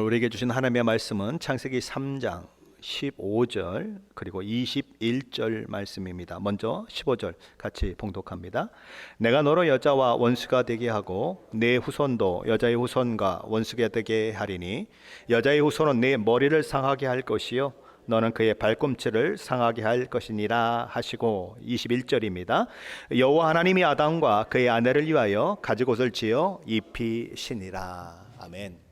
오늘 우리에게 주신 하나님의 말씀은 창세기 3장 15절 그리고 21절 말씀입니다. 먼저 15절 같이 봉독합니다. 내가 너로 여자와 원수가 되게 하고 내 후손도 여자의 후손과 원수가 되게 하리니 여자의 후손은 내 머리를 상하게 할 것이요 너는 그의 발꿈치를 상하게 할 것이니라 하시고, 21절입니다. 여호와 하나님이 아담과 그의 아내를 위하여 가죽옷을 지어 입히시니라. 아멘.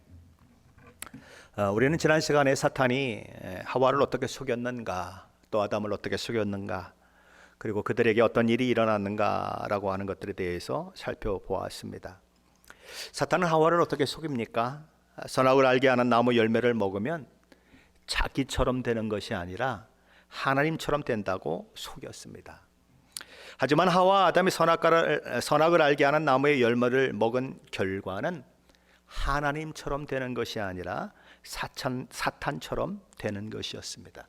우리는 지난 시간에 사탄이 하와를 어떻게 속였는가, 또 아담을 어떻게 속였는가, 그리고 그들에게 어떤 일이 일어났는가라고 하는 것들에 대해서 살펴보았습니다. 사탄은 하와를 어떻게 속입니까? 선악을 알게 하는 나무 열매를 먹으면 자기처럼 되는 것이 아니라 하나님처럼 된다고 속였습니다. 하지만 하와 아담이 선악을 알게 하는 나무의 열매를 먹은 결과는 하나님처럼 되는 것이 아니라 사탄처럼 되는 것이었습니다.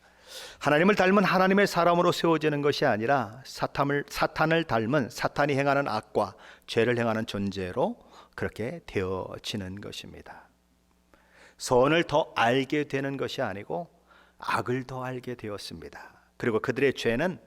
하나님을 닮은 하나님의 사람으로 세워지는 것이 아니라 사탄을 닮은 사탄이 행하는 악과 죄를 행하는 존재로 그렇게 되어지는 것입니다. 선을 더 알게 되는 것이 아니고 악을 더 알게 되었습니다. 그리고 그들의 죄는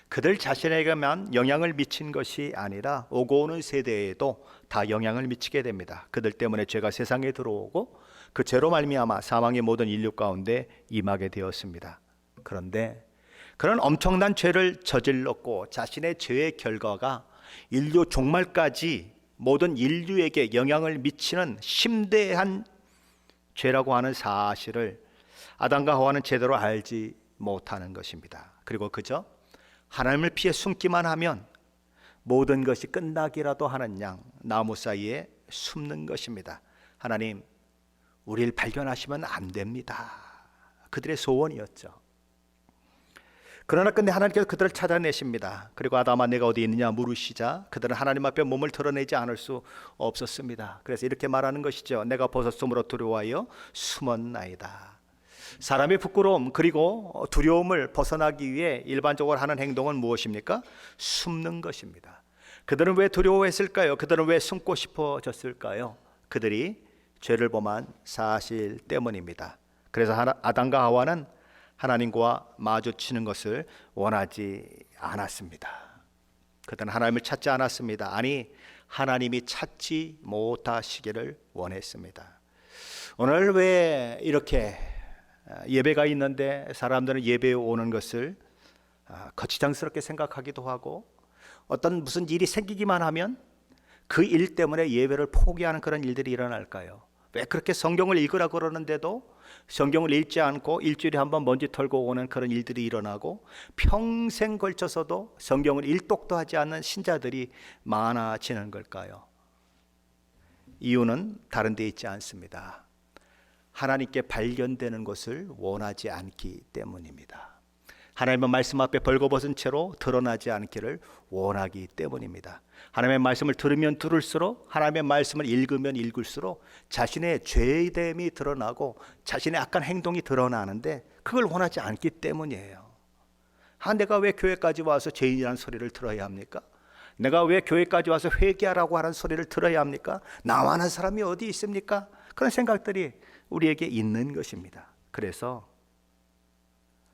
그들 자신에게만 영향을 미친 것이 아니라 오고 오는 세대에도 다 영향을 미치게 됩니다. 그들 때문에 죄가 세상에 들어오고 그 죄로 말미암아 사망의 모든 인류 가운데 임하게 되었습니다. 그런데 그런 엄청난 죄를 저질렀고 자신의 죄의 결과가 인류 종말까지 모든 인류에게 영향을 미치는 심대한 죄라고 하는 사실을 아담과 하와는 제대로 알지 못하는 것입니다. 그리고 그저 하나님을 피해 숨기만 하면 모든 것이 끝나기라도 하는 양 나무 사이에 숨는 것입니다. 하나님, 우리를 발견하시면 안 됩니다. 그들의 소원이었죠. 그러나 근데 하나님께서 그들을 찾아내십니다. 그리고 아담아 내가 어디 있느냐 물으시자 그들은 하나님 앞에 몸을 드러내지 않을 수 없었습니다. 그래서 이렇게 말하는 것이죠. 내가 벗었으므로 두려워하여 숨었나이다. 사람의 부끄러움 그리고 두려움을 벗어나기 위해 일반적으로 하는 행동은 무엇입니까? 숨는 것입니다. 그들은 왜 두려워했을까요? 그들은 왜 숨고 싶어졌을까요? 그들이 죄를 범한 사실 때문입니다. 그래서 아담과 하와는 하나님과 마주치는 것을 원하지 않았습니다. 그들은 하나님을 찾지 않았습니다. 아니, 하나님이 찾지 못하시기를 원했습니다. 오늘 왜 이렇게 예배가 있는데 사람들은 예배에 오는 것을 거추장스럽게 생각하기도 하고 어떤 무슨 일이 생기기만 하면 그 일 때문에 예배를 포기하는 그런 일들이 일어날까요? 왜 그렇게 성경을 읽으라 그러는데도 성경을 읽지 않고 일주일에 한 번 먼지 털고 오는 그런 일들이 일어나고 평생 걸쳐서도 성경을 일독도 하지 않는 신자들이 많아지는 걸까요? 이유는 다른 데 있지 않습니다. 하나님께 발견되는 것을 원하지 않기 때문입니다. 하나님의 말씀 앞에 벌거벗은 채로 드러나지 않기를 원하기 때문입니다. 하나님의 말씀을 들으면 들을수록, 하나님의 말씀을 읽으면 읽을수록 자신의 죄됨이 드러나고 자신의 악한 행동이 드러나는데 그걸 원하지 않기 때문이에요. 내가 왜 교회까지 와서 죄인이라는 소리를 들어야 합니까? 내가 왜 교회까지 와서 회개하라고 하는 소리를 들어야 합니까? 나만한 사람이 어디 있습니까? 그런 생각들이 우리에게 있는 것입니다. 그래서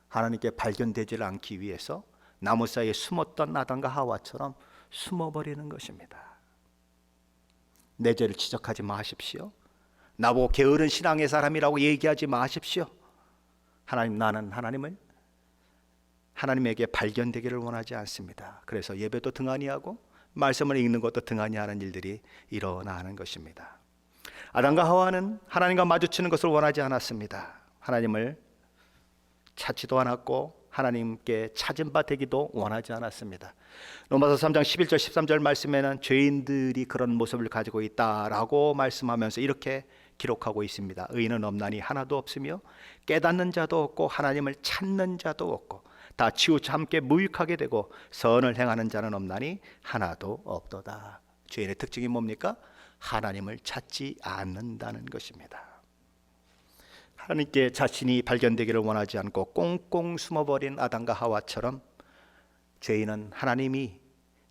하나님께 발견되지 않기 위해서 나무 사이에 숨었던 아담과 하와처럼 숨어버리는 것입니다. 내 죄를 지적하지 마십시오. 나보고 게으른 신앙의 사람이라고 얘기하지 마십시오. 나는 하나님에게 발견되기를 원하지 않습니다. 그래서 예배도 등한히 하고 말씀을 읽는 것도 등한히 하는 일들이 일어나는 것입니다. 아담과 하와는 하나님과 마주치는 것을 원하지 않았습니다. 하나님을 찾지도 않았고 하나님께 찾은 바 되기도 원하지 않았습니다. 로마서 3장 11절 13절 말씀에는 죄인들이 그런 모습을 가지고 있다라고 말씀하면서 이렇게 기록하고 있습니다. 의인은 없나니 하나도 없으며 깨닫는 자도 없고 하나님을 찾는 자도 없고 다 치우쳐 함께 무익하게 되고 선을 행하는 자는 없나니 하나도 없도다. 죄인의 특징이 뭡니까? 하나님을 찾지 않는다는 것입니다. 하나님께 자신이 발견되기를 원하지 않고 꽁꽁 숨어버린 아담과 하와처럼 죄인은 하나님이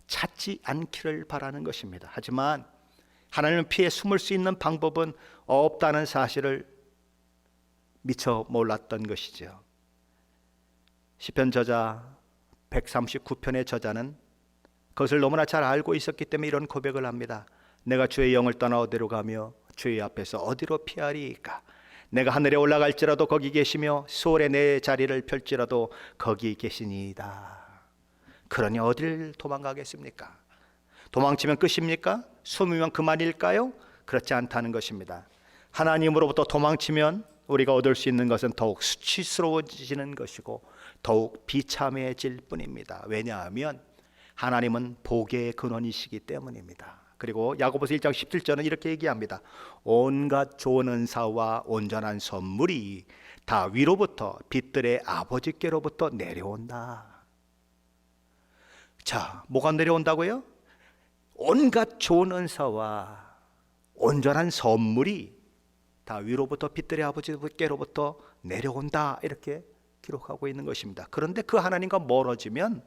찾지 않기를 바라는 것입니다. 하지만 하나님을 피해 숨을 수 있는 방법은 없다는 사실을 미처 몰랐던 것이죠. 시편 저자 139편의 저자는 그것을 너무나 잘 알고 있었기 때문에 이런 고백을 합니다. 내가 주의 영을 떠나 어디로 가며 주의 앞에서 어디로 피하리이까? 내가 하늘에 올라갈지라도 거기 계시며 수월에 내 자리를 펼지라도 거기 계시니이다. 그러니 어딜 도망가겠습니까? 도망치면 끝입니까? 숨으면 그만일까요? 그렇지 않다는 것입니다. 하나님으로부터 도망치면 우리가 얻을 수 있는 것은 더욱 수치스러워지는 것이고 더욱 비참해질 뿐입니다. 왜냐하면 하나님은 복의 근원이시기 때문입니다. 그리고 야고보서 1장 17절은 이렇게 얘기합니다. 온갖 좋은 은사와 온전한 선물이 다 위로부터 빛들의 아버지께로부터 내려온다. 자, 뭐가 내려온다고요? 온갖 좋은 은사와 온전한 선물이 다 위로부터 빛들의 아버지께로부터 내려온다, 이렇게 기록하고 있는 것입니다. 그런데 그 하나님과 멀어지면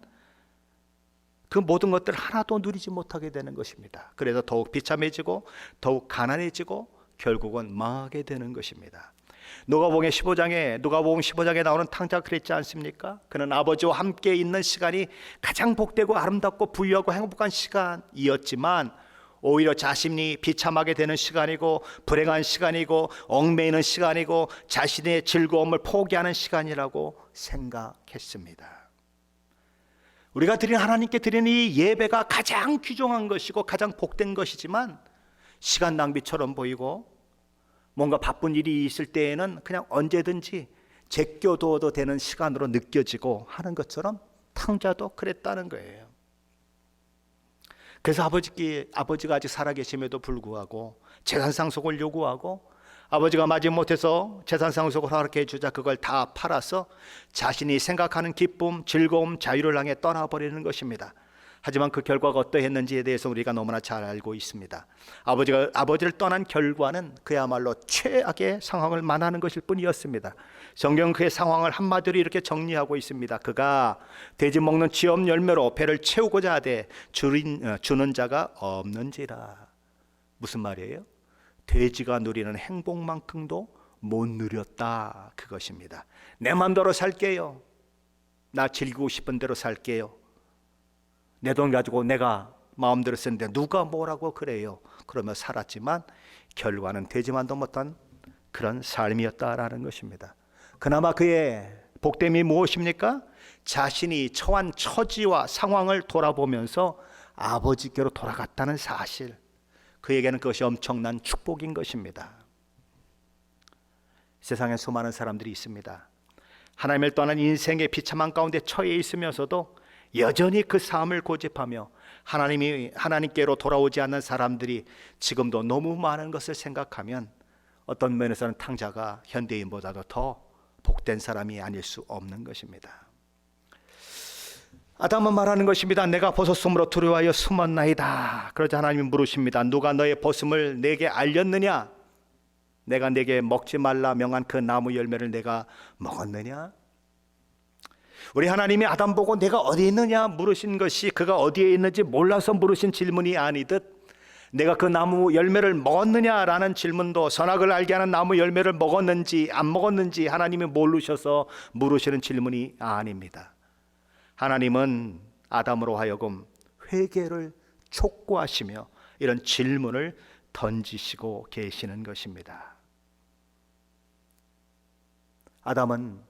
그 모든 것들 하나도 누리지 못하게 되는 것입니다. 그래서 더욱 비참해지고 더욱 가난해지고 결국은 망하게 되는 것입니다. 누가복음 15장에 나오는 탕자가 그랬지 않습니까? 그는 아버지와 함께 있는 시간이 가장 복되고 아름답고 부유하고 행복한 시간이었지만 오히려 자신이 비참하게 되는 시간이고 불행한 시간이고 얽매이는 시간이고 자신의 즐거움을 포기하는 시간이라고 생각했습니다. 우리가 하나님께 드리는 이 예배가 가장 귀중한 것이고 가장 복된 것이지만 시간 낭비처럼 보이고 뭔가 바쁜 일이 있을 때에는 그냥 언제든지 제껴두어도 되는 시간으로 느껴지고 하는 것처럼 탕자도 그랬다는 거예요. 그래서 아버지가 아직 살아계심에도 불구하고 재산상속을 요구하고 아버지가 마지못해서 재산상속을 허락해 주자 그걸 다 팔아서 자신이 생각하는 기쁨, 즐거움, 자유를 향해 떠나버리는 것입니다. 하지만 그 결과가 어떠했는지에 대해서 우리가 너무나 잘 알고 있습니다. 아버지를 떠난 결과는 그야말로 최악의 상황을 만나는 것일 뿐이었습니다. 성경은 그의 상황을 한마디로 이렇게 정리하고 있습니다. 그가 돼지 먹는 지엄 열매로 배를 채우고자 하되 주는 자가 없는지라. 무슨 말이에요? 돼지가 누리는 행복만큼도 못 누렸다, 그것입니다. 내 마음대로 살게요. 나 즐기고 싶은 대로 살게요. 내 돈 가지고 내가 마음대로 쓰는데 누가 뭐라고 그래요. 그러며 살았지만 결과는 되지만도 못한 그런 삶이었다라는 것입니다. 그나마 그의 복됨이 무엇입니까? 자신이 처한 처지와 상황을 돌아보면서 아버지께로 돌아갔다는 사실, 그에게는 그것이 엄청난 축복인 것입니다. 세상에 수많은 사람들이 있습니다. 하나님을 떠난 인생의 비참한 가운데 처해 있으면서도 여전히 그 삶을 고집하며 하나님께로 돌아오지 않는 사람들이 지금도 너무 많은 것을 생각하면 어떤 면에서는 탕자가 현대인보다도 더 복된 사람이 아닐 수 없는 것입니다. 아담은 말하는 것입니다. 내가 버섯 숨으로 두려워하여 숨었나이다. 그러자 하나님이 물으십니다. 누가 너의 벗음을 내게 알렸느냐? 내가 내게 먹지 말라 명한 그 나무 열매를 내가 먹었느냐? 우리 하나님이 아담 보고 내가 어디에 있느냐 물으신 것이 그가 어디에 있는지 몰라서 물으신 질문이 아니듯 내가 그 나무 열매를 먹었느냐라는 질문도 선악을 알게 하는 나무 열매를 먹었는지 안 먹었는지 하나님이 모르셔서 물으시는 질문이 아닙니다. 하나님은 아담으로 하여금 회개를 촉구하시며 이런 질문을 던지시고 계시는 것입니다. 아담은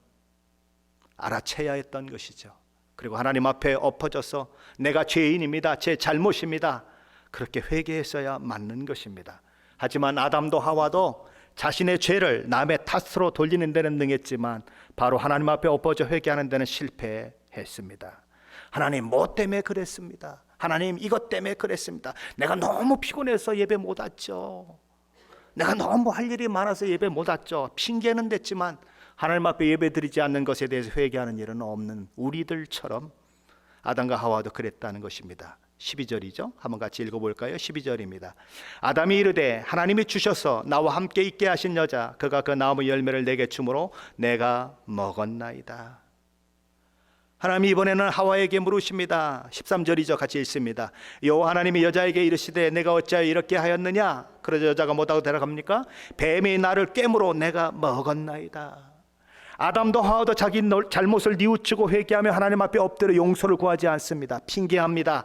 알아채야 했던 것이죠. 그리고 하나님 앞에 엎어져서 내가 죄인입니다, 제 잘못입니다, 그렇게 회개했어야 맞는 것입니다. 하지만 아담도 하와도 자신의 죄를 남의 탓으로 돌리는 데는 능했지만 바로 하나님 앞에 엎어져 회개하는 데는 실패했습니다. 하나님 뭐 때문에 그랬습니다. 하나님 이것 때문에 그랬습니다. 내가 너무 피곤해서 예배 못 왔죠. 내가 너무 할 일이 많아서 예배 못 왔죠. 핑계는 됐지만 하나님 앞에 예배드리지 않는 것에 대해서 회개하는 일은 없는 우리들처럼 아담과 하와도 그랬다는 것입니다. 12절이죠. 한번 같이 읽어볼까요? 12절입니다. 아담이 이르되 하나님이 주셔서 나와 함께 있게 하신 여자 그가 그 나무 열매를 내게 주므로 내가 먹었나이다. 하나님이 이번에는 하와에게 물으십니다. 13절이죠. 같이 읽습니다. 여호와 하나님이 여자에게 이르시되 내가 어찌하여 이렇게 하였느냐? 그러자 여자가 뭐라고 대답합니까? 뱀이 나를 깨물어 내가 먹었나이다. 아담도 하와도 자기 잘못을 뉘우치고 회개하며 하나님 앞에 엎드려 용서를 구하지 않습니다. 핑계합니다.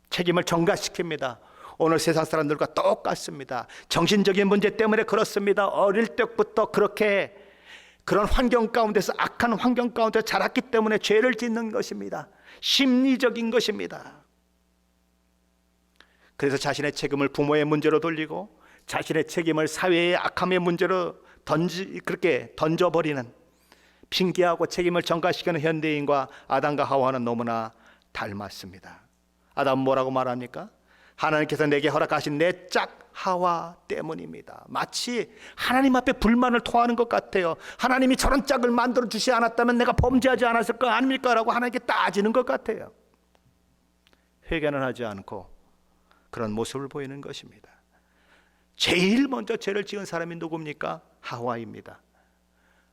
책임을 전가시킵니다. 오늘 세상 사람들과 똑같습니다. 정신적인 문제 때문에 그렇습니다. 어릴 때부터 그런 환경 가운데서, 악한 환경 가운데 자랐기 때문에 죄를 짓는 것입니다. 심리적인 것입니다. 그래서 자신의 책임을 부모의 문제로 돌리고 자신의 책임을 사회의 악함의 문제로 그렇게 던져버리는, 핑계하고 책임을 전가시키는 현대인과 아담과 하와는 너무나 닮았습니다. 아담은 뭐라고 말합니까? 하나님께서 내게 허락하신 내 짝 하와 때문입니다. 마치 하나님 앞에 불만을 토하는 것 같아요. 하나님이 저런 짝을 만들어 주지 않았다면 내가 범죄하지 않았을 거 아닙니까? 라고 하나님께 따지는 것 같아요. 회개는 하지 않고 그런 모습을 보이는 것입니다. 제일 먼저 죄를 지은 사람이 누굽니까? 하와입니다.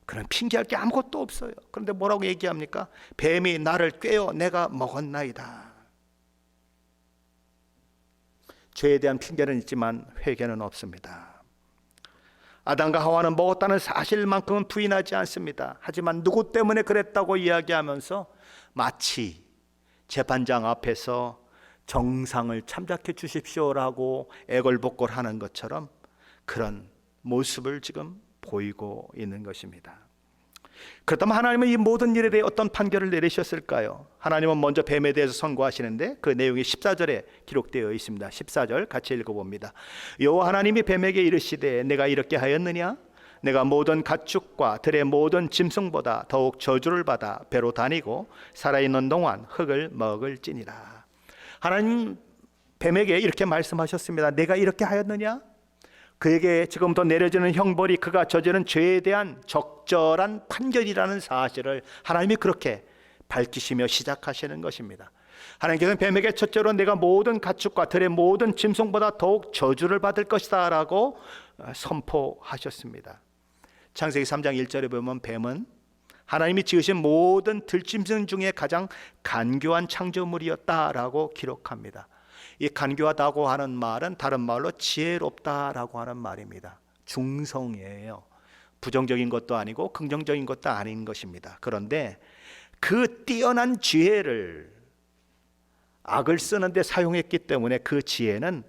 그런 핑계할 게 아무것도 없어요. 그런데 뭐라고 얘기합니까? 뱀이 나를 꿰어 내가 먹었나이다. 죄에 대한 핑계는 있지만 회개는 없습니다. 아담과 하와는 먹었다는 사실만큼은 부인하지 않습니다. 하지만 누구 때문에 그랬다고 이야기하면서 마치 재판장 앞에서 정상을 참작해 주십시오라고 애걸복걸하는 것처럼 그런 모습을 지금 보이고 있는 것입니다. 그렇다면 하나님은 이 모든 일에 대해 어떤 판결을 내리셨을까요? 하나님은 먼저 뱀에 대해서 선고하시는데 그 내용이 14절에 기록되어 있습니다. 14절 같이 읽어봅니다. 여호와 하나님이 뱀에게 이르시되 내가 이렇게 하였느냐? 내가 모든 가축과 들의 모든 짐승보다 더욱 저주를 받아 배로 다니고 살아있는 동안 흙을 먹을지니라. 하나님 뱀에게 이렇게 말씀하셨습니다. 내가 이렇게 하였느냐? 그에게 지금부터 내려지는 형벌이 그가 저지른 죄에 대한 적절한 판결이라는 사실을 하나님이 그렇게 밝히시며 시작하시는 것입니다. 하나님께서는 뱀에게 첫째로 내가 모든 가축과 들의 모든 짐승보다 더욱 저주를 받을 것이다 라고 선포하셨습니다. 창세기 3장 1절에 보면 뱀은 하나님이 지으신 모든 들짐승 중에 가장 간교한 창조물이었다라고 기록합니다. 이 간교하다고 하는 말은 다른 말로 지혜롭다라고 하는 말입니다. 중성이에요. 부정적인 것도 아니고 긍정적인 것도 아닌 것입니다. 그런데 그 뛰어난 지혜를 악을 쓰는데 사용했기 때문에 그 지혜는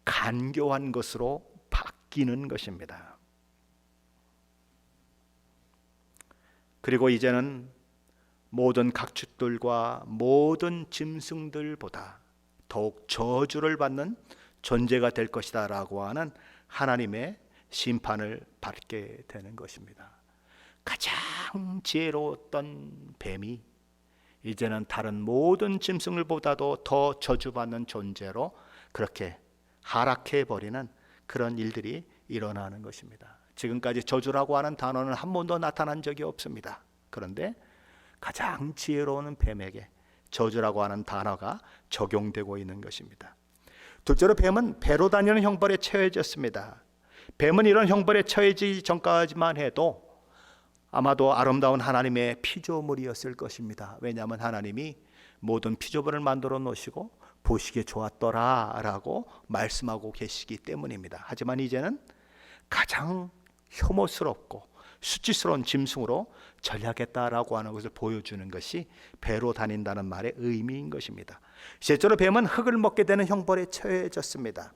간교한 것으로 바뀌는 것입니다. 그리고 이제는 모든 가축들과 모든 짐승들보다 더욱 저주를 받는 존재가 될 것이다 라고 하는 하나님의 심판을 받게 되는 것입니다. 가장 지혜로웠던 뱀이 이제는 다른 모든 짐승들보다도 더 저주받는 존재로 그렇게 하락해버리는 그런 일들이 일어나는 것입니다. 지금까지 저주라고 하는 단어는 한 번도 나타난 적이 없습니다. 그런데 가장 지혜로운 뱀에게 저주라고 하는 단어가 적용되고 있는 것입니다. 둘째로 뱀은 배로 다니는 형벌에 처해졌습니다. 뱀은 이런 형벌에 처해지기 전까지만 해도 아마도 아름다운 하나님의 피조물이었을 것입니다. 왜냐하면 하나님이 모든 피조물을 만들어 놓으시고 보시기에 좋았더라 라고 말씀하고 계시기 때문입니다. 하지만 이제는 가장 혐오스럽고 수치스러운 짐승으로 전락했다라고 하는 것을 보여주는 것이 배로 다닌다는 말의 의미인 것입니다. 실제로 뱀은 흙을 먹게 되는 형벌에 처해졌습니다.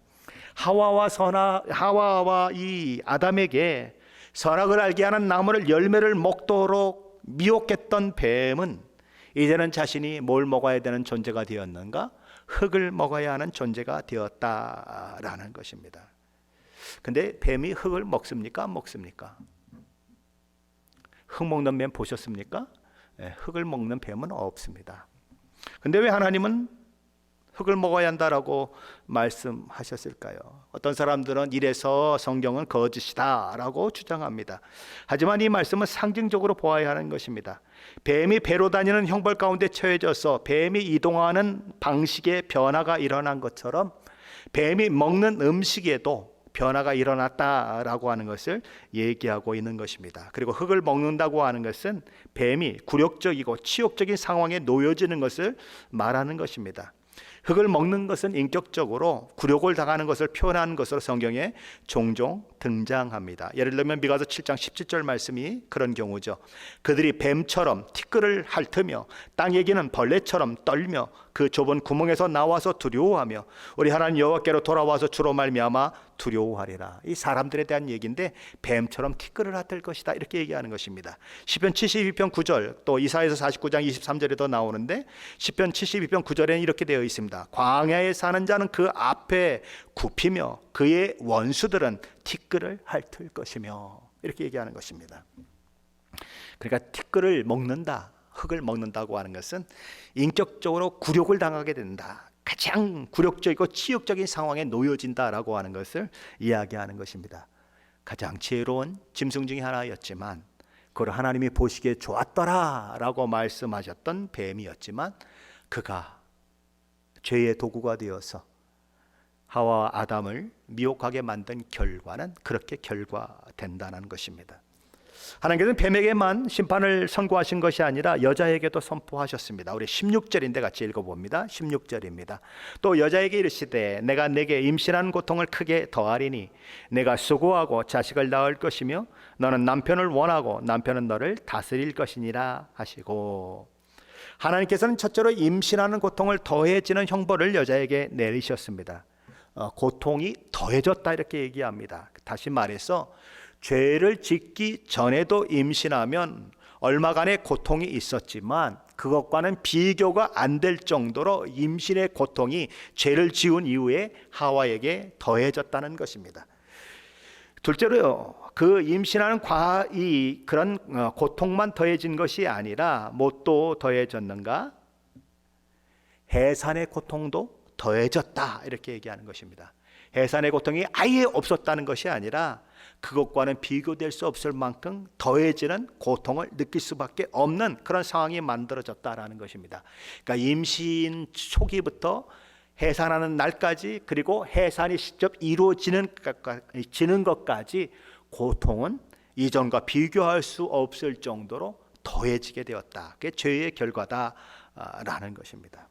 하와와 이 아담에게 선악을 알게 하는 나무를 열매를 먹도록 미혹했던 뱀은 이제는 자신이 뭘 먹어야 되는 존재가 되었는가? 흙을 먹어야 하는 존재가 되었다라는 것입니다. 근데 뱀이 흙을 먹습니까? 안 먹습니까? 흙 먹는 뱀 보셨습니까? 흙을 먹는 뱀은 없습니다. 근데 왜 하나님은 흙을 먹어야 한다라고 말씀하셨을까요? 어떤 사람들은 이래서 성경은 거짓이다 라고 주장합니다. 하지만 이 말씀은 상징적으로 보아야 하는 것입니다. 뱀이 배로 다니는 형벌 가운데 처해져서 뱀이 이동하는 방식의 변화가 일어난 것처럼 뱀이 먹는 음식에도 변화가 일어났다라고 하는 것을 얘기하고 있는 것입니다. 그리고 흙을 먹는다고 하는 것은 뱀이 굴욕적이고 치욕적인 상황에 놓여지는 것을 말하는 것입니다. 흙을 먹는 것은 인격적으로 굴욕을 당하는 것을 표현하는 것으로 성경에 종종 등장합니다. 예를 들면 미가서 7장 17절 말씀이 그런 경우죠. 그들이 뱀처럼 티끌을 핥으며 땅에기는 벌레처럼 떨며 그 좁은 구멍에서 나와서 두려워하며 우리 하나님 여호와께로 돌아와서 주로 말미암아 두려워하리라. 이 사람들에 대한 얘기인데 뱀처럼 티끌을 핥을 것이다 이렇게 얘기하는 것입니다. 시편 72편 9절 또 이사야서 49장 23절에도 나오는데 시편 72편 9절에는 이렇게 되어 있습니다. 광야에 사는 자는 그 앞에 굽히며 그의 원수들은 티끌을 핥을 것이며 이렇게 얘기하는 것입니다. 그러니까 티끌을 먹는다, 흙을 먹는다고 하는 것은 인격적으로 굴욕을 당하게 된다, 가장 굴욕적이고 치욕적인 상황에 놓여진다라고 하는 것을 이야기하는 것입니다. 가장 지혜로운 짐승 중에 하나였지만 그걸 하나님이 보시기에 좋았더라라고 말씀하셨던 뱀이었지만 그가 죄의 도구가 되어서 하와와 아담을 미혹하게 만든 결과는 그렇게 결과된다는 것입니다. 하나님께서는 뱀에게만 심판을 선고하신 것이 아니라 여자에게도 선포하셨습니다. 우리 16절인데 같이 읽어봅니다. 16절입니다. 또 여자에게 이르시되 내가 내게 임신하는 고통을 크게 더하리니 내가 수고하고 자식을 낳을 것이며 너는 남편을 원하고 남편은 너를 다스릴 것이니라 하시고, 하나님께서는 첫째로 임신하는 고통을 더해지는 형벌을 여자에게 내리셨습니다. 고통이 더해졌다 이렇게 얘기합니다. 다시 말해서 죄를 짓기 전에도 임신하면 얼마간의 고통이 있었지만 그것과는 비교가 안 될 정도로 임신의 고통이 죄를 지은 이후에 하와에게 더해졌다는 것입니다. 둘째로요, 그 임신하는 그런 고통만 더해진 것이 아니라 뭣도 더해졌는가? 해산의 고통도 더해졌다 이렇게 얘기하는 것입니다. 해산의 고통이 아예 없었다는 것이 아니라 그것과는 비교될 수 없을 만큼 더해지는 고통을 느낄 수밖에 없는 그런 상황이 만들어졌다라는 것입니다. 그러니까 임신 초기부터 해산하는 날까지 그리고 해산이 직접 이루어지는 것까지 고통은 이전과 비교할 수 없을 정도로 더해지게 되었다. 그게 죄의 결과다라는 것입니다.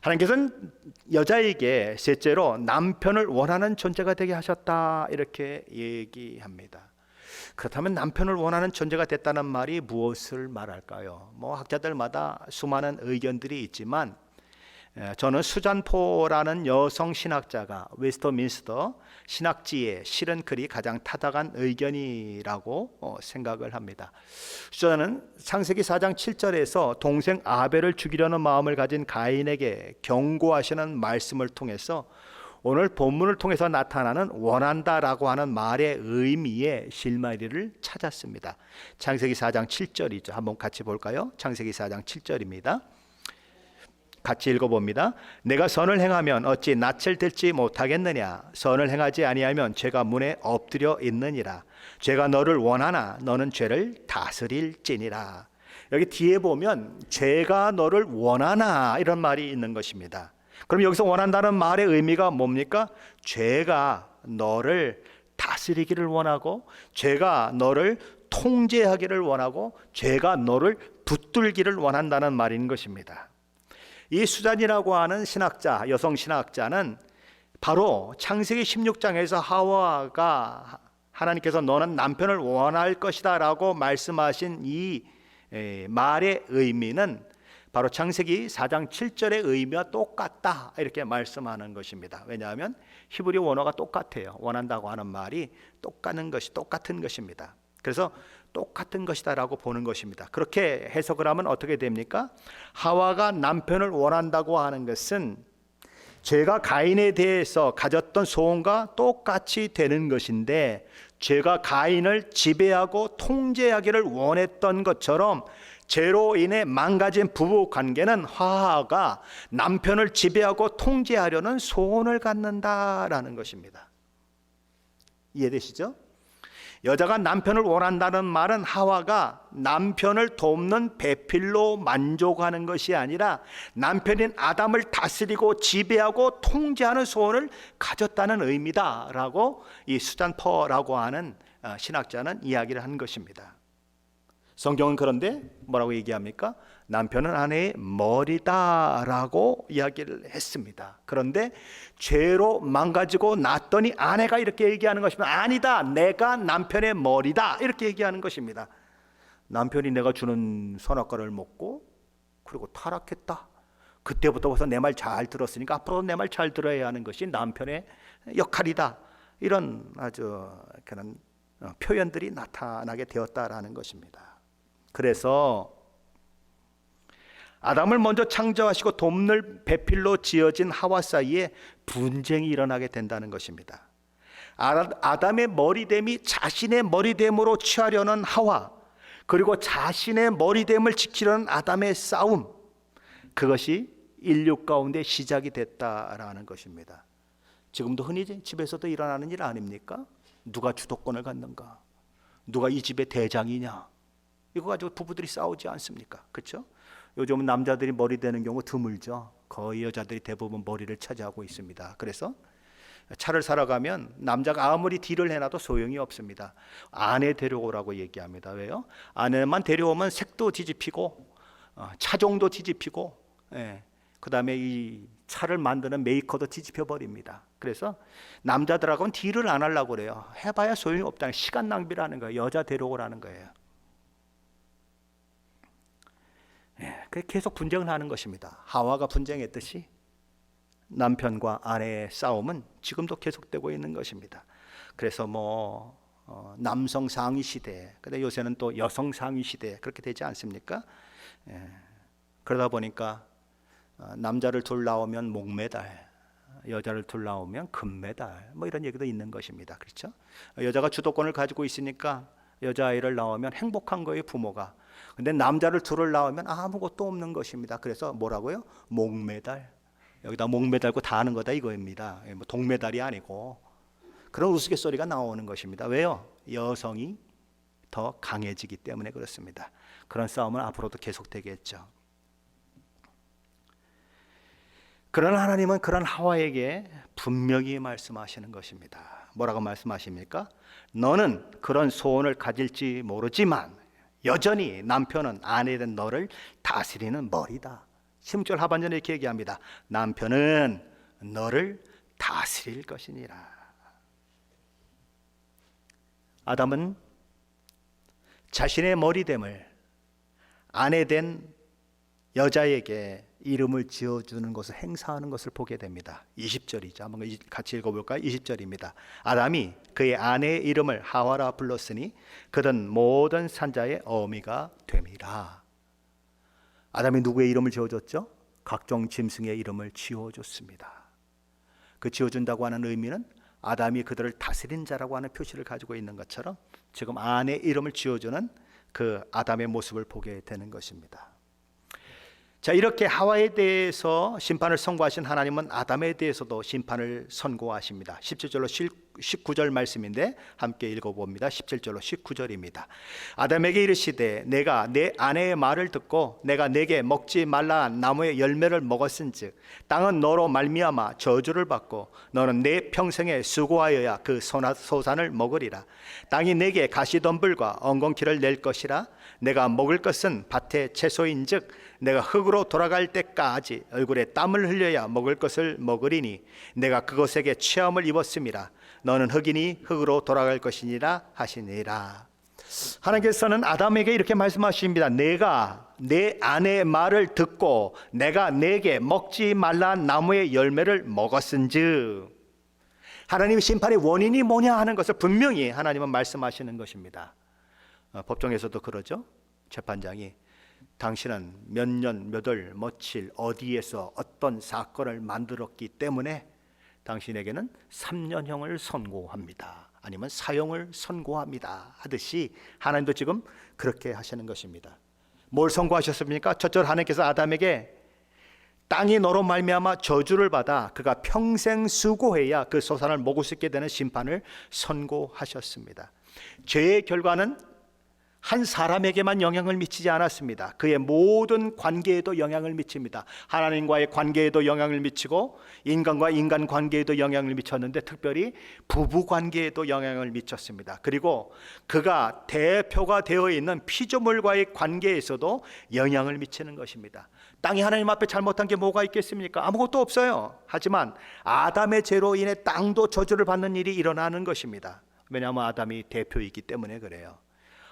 하나님께서는 여자에게 셋째로 남편을 원하는 존재가 되게 하셨다 이렇게 얘기합니다. 그렇다면 남편을 원하는 존재가 됐다는 말이 무엇을 말할까요? 학자들마다 수많은 의견들이 있지만 저는 수잔포라는 여성 신학자가 웨스터민스터 신학지에 실은 글이 가장 타당한 의견이라고 생각을 합니다. 수잔은 창세기 4장 7절에서 동생 아벨을 죽이려는 마음을 가진 가인에게 경고하시는 말씀을 통해서 오늘 본문을 통해서 나타나는 원한다라고 하는 말의 의미의 실마리를 찾았습니다. 창세기 4장 7절이죠. 한번 같이 볼까요? 창세기 4장 7절입니다. 같이 읽어봅니다. 내가 선을 행하면 어찌 낯을 들지 못하겠느냐? 선을 행하지 아니하면 죄가 문에 엎드려 있느니라. 죄가 너를 원하나 너는 죄를 다스릴지니라. 여기 뒤에 보면 죄가 너를 원하나 이런 말이 있는 것입니다. 그럼 여기서 원한다는 말의 의미가 뭡니까? 죄가 너를 다스리기를 원하고 죄가 너를 통제하기를 원하고 죄가 너를 붙들기를 원한다는 말인 것입니다. 이 수잔이라고 하는 신학자, 여성 신학자는 바로 창세기 16장에서 하와가 하나님께서 너는 남편을 원할 것이다 라고 말씀하신 이 말의 의미는 바로 창세기 4장 7절의 의미와 똑같다 이렇게 말씀하는 것입니다. 왜냐하면 히브리 원어가 똑같아요. 원한다고 하는 말이 똑같은 것입니다. 그래서 똑같은 것이다 라고 보는 것입니다. 그렇게 해석을 하면 어떻게 됩니까? 하와가 남편을 원한다고 하는 것은 죄가 가인에 대해서 가졌던 소원과 똑같이 되는 것인데, 죄가 가인을 지배하고 통제하기를 원했던 것처럼 죄로 인해 망가진 부부 관계는 하와가 남편을 지배하고 통제하려는 소원을 갖는다라는 것입니다. 이해되시죠? 여자가 남편을 원한다는 말은 하와가 남편을 돕는 배필로 만족하는 것이 아니라 남편인 아담을 다스리고 지배하고 통제하는 소원을 가졌다는 의미다라고 이 수잔퍼라고 하는 신학자는 이야기를 한 것입니다. 성경은 그런데 뭐라고 얘기합니까? 남편은 아내의 머리다라고 이야기를 했습니다. 그런데 죄로 망가지고 났더니 아내가 이렇게 얘기하는 것입니다. 아니다, 내가 남편의 머리다, 이렇게 얘기하는 것입니다. 남편이 내가 주는 선악과를 먹고 그리고 타락했다. 그때부터 벌써 내 말 잘 들었으니까 앞으로 내 말 잘 들어야 하는 것이 남편의 역할이다. 이런 아주 그런 표현들이 나타나게 되었다라는 것입니다. 그래서 아담을 먼저 창조하시고 돕는 배필로 지어진 하와 사이에 분쟁이 일어나게 된다는 것입니다. 아담의 머리됨이 자신의 머리됨으로 취하려는 하와, 그리고 자신의 머리됨을 지키려는 아담의 싸움, 그것이 인류 가운데 시작이 됐다라는 것입니다. 지금도 흔히 집에서도 일어나는 일 아닙니까? 누가 주도권을 갖는가? 누가 이 집의 대장이냐? 이거 가지고 부부들이 싸우지 않습니까? 그렇죠? 요즘은 남자들이 머리 되는 경우 드물죠. 거의 여자들이 대부분 머리를 차지하고 있습니다. 그래서 차를 사러 가면 남자가 아무리 딜을 해놔도 소용이 없습니다. 아내 데려오라고 얘기합니다. 왜요? 아내만 데려오면 색도 뒤집히고 차종도 뒤집히고, 그 다음에 이 차를 만드는 메이커도 뒤집혀 버립니다. 그래서 남자들하고는 딜을 안 하려고 그래요. 해봐야 소용이 없다는, 시간 낭비라는 거예요. 여자 데려오라는 거예요. 계속 분쟁을 하는 것입니다. 하와가 분쟁했듯이 남편과 아내의 싸움은 지금도 계속되고 있는 것입니다. 그래서 남성 상위 시대, 근데 요새는 또 여성 상위 시대, 그렇게 되지 않습니까? 그러다 보니까 남자를 둘 낳으면 목메달, 여자를 둘 낳으면 금메달, 이런 얘기도 있는 것입니다. 그렇죠? 여자가 주도권을 가지고 있으니까 여자아이를 낳으면 행복한 거예요, 부모가. 근데 남자를 둘을 낳으면 아무것도 없는 것입니다. 그래서 뭐라고요? 목메달. 여기다 목메달고 다 하는 거다 이거입니다. 동메달이 아니고. 그런 우스갯소리가 나오는 것입니다. 왜요? 여성이 더 강해지기 때문에 그렇습니다. 그런 싸움은 앞으로도 계속되겠죠. 그러나 하나님은 그런 하와에게 분명히 말씀하시는 것입니다. 뭐라고 말씀하십니까? 너는 그런 소원을 가질지 모르지만 여전히 남편은 아내된 너를 다스리는 머리다. 16절 하반전에 이렇게 얘기합니다. 남편은 너를 다스릴 것이니라. 아담은 자신의 머리됨을 아내된 여자에게 이름을 지어주는 것을 행사하는 것을 보게 됩니다. 20절이죠. 한번 같이 읽어볼까요? 20절입니다. 아담이 그의 아내의 이름을 하와라 불렀으니 그는 모든 산자의 어미가 됨이라. 아담이 누구의 이름을 지어줬죠? 각종 짐승의 이름을 지어줬습니다. 그 지어준다고 하는 의미는 아담이 그들을 다스린 자라고 하는 표시를 가지고 있는 것처럼 지금 아내의 이름을 지어주는 그 아담의 모습을 보게 되는 것입니다. 자, 이렇게 하와에 대해서 심판을 선고하신 하나님은 아담에 대해서도 심판을 선고하십니다. 17절로 19절 말씀인데 함께 읽어봅니다. 17절로 19절입니다. 아담에게 이르시되 내가 내 아내의 말을 듣고 내가 내게 먹지 말라 한 나무의 열매를 먹었은즉 땅은 너로 말미암아 저주를 받고 너는 내 평생에 수고하여야 그 소산을 먹으리라. 땅이 내게 가시덤불과 엉겅퀴를 낼 것이라. 내가 먹을 것은 밭의 채소인즉 내가 흙으로 돌아갈 때까지 얼굴에 땀을 흘려야 먹을 것을 먹으리니 내가 그것에게 취함을 입었음이라. 너는 흙이니 흙으로 돌아갈 것이니라 하시니라. 하나님께서는 아담에게 이렇게 말씀하십니다. 내가 내 아내의 말을 듣고 내가 내게 먹지 말란 나무의 열매를 먹었은즉, 하나님 심판의 원인이 뭐냐 하는 것을 분명히 하나님은 말씀하시는 것입니다. 법정에서도 그러죠. 재판장이 당신은 몇 년, 몇 월, 며칠 어디에서 어떤 사건을 만들었기 때문에 당신에게는 3년형을 선고합니다. 아니면 사형을 선고합니다. 하듯이 하나님도 지금 그렇게 하시는 것입니다. 뭘 선고하셨습니까? 첫째, 하나님께서 아담에게 땅이 너로 말미암아 저주를 받아 그가 평생 수고해야 그 소산을 먹을 수 있게 되는 심판을 선고하셨습니다. 죄의 결과는 한 사람에게만 영향을 미치지 않았습니다. 그의 모든 관계에도 영향을 미칩니다. 하나님과의 관계에도 영향을 미치고 인간과 인간 관계에도 영향을 미쳤는데 특별히 부부 관계에도 영향을 미쳤습니다. 그리고 그가 대표가 되어 있는 피조물과의 관계에서도 영향을 미치는 것입니다. 땅이 하나님 앞에 잘못한 게 뭐가 있겠습니까? 아무것도 없어요. 하지만 아담의 죄로 인해 땅도 저주를 받는 일이 일어나는 것입니다. 왜냐하면 아담이 대표이기 때문에 그래요.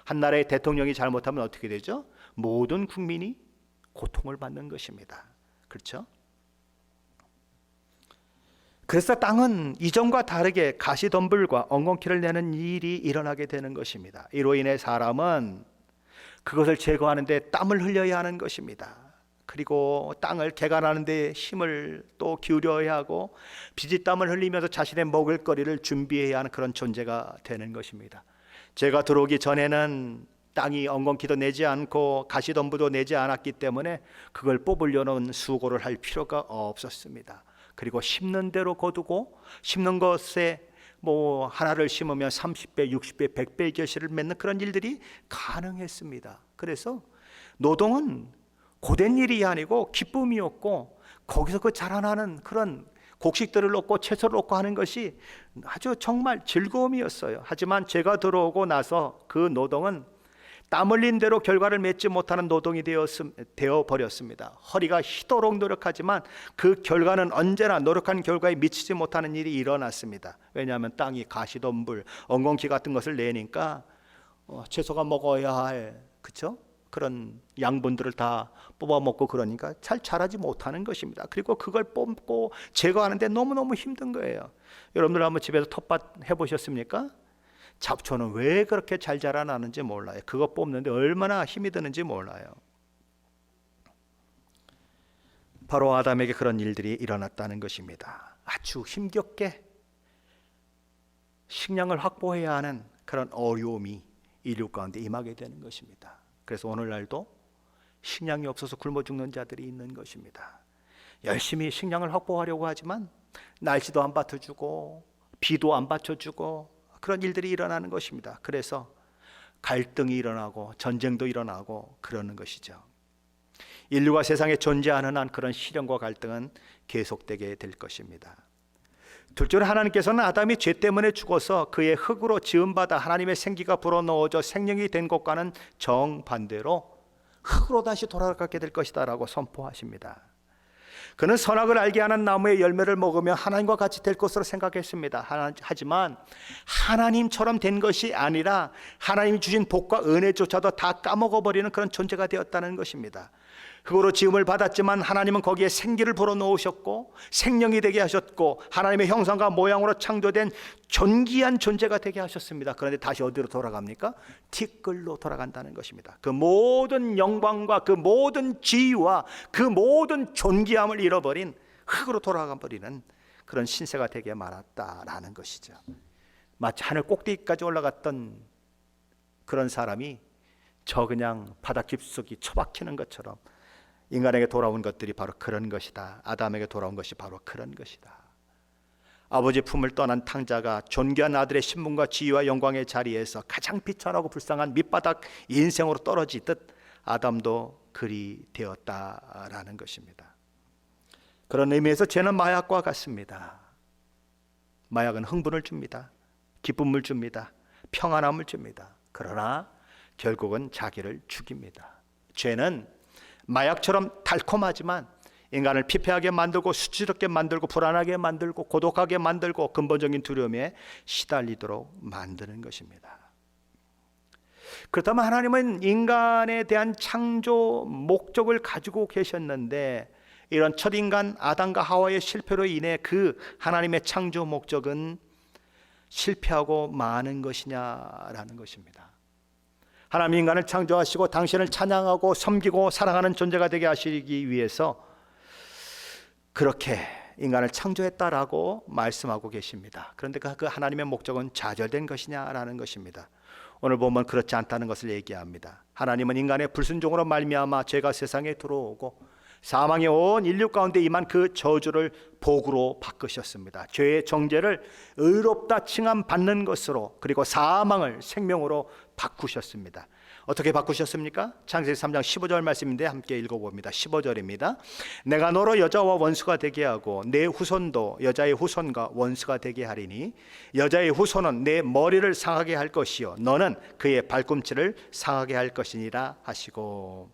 한 나라의 대통령이 잘못하면 어떻게 되죠? 모든 국민이 고통을 받는 것입니다. 그렇죠? 그래서 땅은 이전과 다르게 가시덤불과 엉겅퀴를 내는 일이 일어나게 되는 것입니다. 이로 인해 사람은 그것을 제거하는 데 땀을 흘려야 하는 것입니다. 그리고 땅을 개간하는 데 힘을 또 기울여야 하고 비지땀을 흘리면서 자신의 먹을거리를 준비해야 하는 그런 존재가 되는 것입니다. 제가 들어오기 전에는 땅이 엉겅퀴도 내지 않고 가시덤불도 내지 않았기 때문에 그걸 뽑으려는 수고를 할 필요가 없었습니다. 그리고 심는 대로 거두고 심는 것에 뭐 하나를 심으면 30배, 60배, 100배의 결실을 맺는 그런 일들이 가능했습니다. 그래서 노동은 고된 일이 아니고 기쁨이었고 거기서 그 자라나는 그런 곡식들을 얻고 채소를 얻고 하는 것이 아주 정말 즐거움이었어요. 하지만 제가 들어오고 나서 그 노동은 땀 흘린 대로 결과를 맺지 못하는 노동이 되어 버렸습니다. 허리가 휘도록 노력하지만 그 결과는 언제나 노력한 결과에 미치지 못하는 일이 일어났습니다. 왜냐하면 땅이 가시덤불, 엉겅퀴 같은 것을 내니까 채소가 먹어야 할 그렇죠? 그런 양분들을 다 뽑아 먹고 그러니까 잘 자라지 못하는 것입니다. 그리고 그걸 뽑고 제거하는데 너무너무 힘든 거예요. 여러분들 한번 집에서 텃밭 해보셨습니까? 잡초는 왜 그렇게 잘 자라나는지 몰라요. 그거 뽑는데 얼마나 힘이 드는지 몰라요. 바로 아담에게 그런 일들이 일어났다는 것입니다. 아주 힘겹게 식량을 확보해야 하는 그런 어려움이 인류 가운데 임하게 되는 것입니다. 그래서 오늘날도 식량이 없어서 굶어 죽는 자들이 있는 것입니다. 열심히 식량을 확보하려고 하지만 날씨도 안 받쳐주고 비도 안 받쳐주고 그런 일들이 일어나는 것입니다. 그래서 갈등이 일어나고 전쟁도 일어나고 그러는 것이죠. 인류가 세상에 존재하는 한 그런 시련과 갈등은 계속되게 될 것입니다. 둘째로 하나님께서는 아담이 죄 때문에 죽어서 그의 흙으로 지음받아 하나님의 생기가 불어넣어져 생명이 된 것과는 정반대로 흙으로 다시 돌아가게 될 것이다 라고 선포하십니다. 그는 선악을 알게 하는 나무의 열매를 먹으며 하나님과 같이 될 것으로 생각했습니다. 하지만 하나님처럼 된 것이 아니라 하나님이 주신 복과 은혜조차도 다 까먹어버리는 그런 존재가 되었다는 것입니다. 흙으로 지음을 받았지만 하나님은 거기에 생기를 불어넣으셨고 생명이 되게 하셨고 하나님의 형상과 모양으로 창조된 존귀한 존재가 되게 하셨습니다. 그런데 다시 어디로 돌아갑니까? 티끌로 돌아간다는 것입니다. 그 모든 영광과 그 모든 지위와 그 모든 존귀함을 잃어버린 흙으로 돌아가 버리는 그런 신세가 되게 말았다라는 것이죠. 마치 하늘 꼭대기까지 올라갔던 그런 사람이 저 그냥 바닥 깊숙이 처박히는 것처럼 인간에게 돌아온 것들이 바로 그런 것이다. 아담에게 돌아온 것이 바로 그런 것이다. 아버지 품을 떠난 탕자가 존귀한 아들의 신분과 지위와 영광의 자리에서 가장 비천하고 불쌍한 밑바닥 인생으로 떨어지듯 아담도 그리 되었다라는 것입니다. 그런 의미에서 죄는 마약과 같습니다. 마약은 흥분을 줍니다. 기쁨을 줍니다. 평안함을 줍니다. 그러나 결국은 자기를 죽입니다. 죄는 마약처럼 달콤하지만 인간을 피폐하게 만들고 수치스럽게 만들고 불안하게 만들고 고독하게 만들고 근본적인 두려움에 시달리도록 만드는 것입니다. 그렇다면 하나님은 인간에 대한 창조 목적을 가지고 계셨는데 이런 첫인간 아담과 하와의 실패로 인해 그 하나님의 창조 목적은 실패하고 마는 것이냐라는 것입니다. 하나님 인간을 창조하시고 당신을 찬양하고 섬기고 사랑하는 존재가 되게 하시기 위해서 그렇게 인간을 창조했다라고 말씀하고 계십니다. 그런데 그 하나님의 목적은 좌절된 것이냐라는 것입니다. 오늘 보면 그렇지 않다는 것을 얘기합니다. 하나님은 인간의 불순종으로 말미암아 죄가 세상에 들어오고 사망의 온 인류 가운데 임한 그 저주를 복으로 바꾸셨습니다. 죄의 정죄를 의롭다 칭함 받는 것으로 그리고 사망을 생명으로 바꾸셨습니다. 어떻게 바꾸셨습니까? 창세기 3장 15절 말씀인데 함께 읽어봅니다. 15절입니다. 내가 너로 여자와 원수가 되게 하고 내 후손도 여자의 후손과 원수가 되게 하리니 여자의 후손은 내 머리를 상하게 할 것이요 너는 그의 발꿈치를 상하게 할 것이니라 하시고,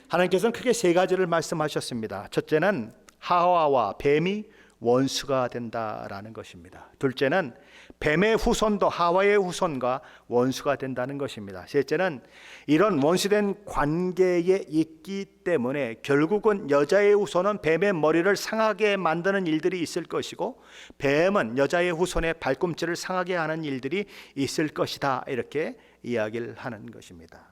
하나님께서는 크게 세 가지를 말씀하셨습니다. 첫째는 하와와 뱀이 원수가 된다라는 것입니다. 둘째는 뱀의 후손도 하와의 후손과 원수가 된다는 것입니다. 셋째는 이런 원수된 관계에 있기 때문에 결국은 여자의 후손은 뱀의 머리를 상하게 만드는 일들이 있을 것이고 뱀은 여자의 후손의 발꿈치를 상하게 하는 일들이 있을 것이다, 이렇게 이야기를 하는 것입니다.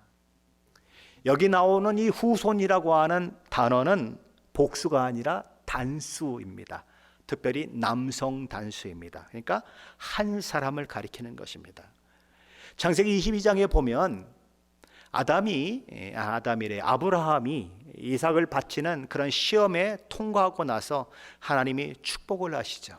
여기 나오는 이 후손이라고 하는 단어는 복수가 아니라 단수입니다. 특별히 남성 단수입니다. 그러니까 한 사람을 가리키는 것입니다. 창세기 22장에 보면 아브라함이 이삭을 바치는 그런 시험에 통과하고 나서 하나님이 축복을 하시죠.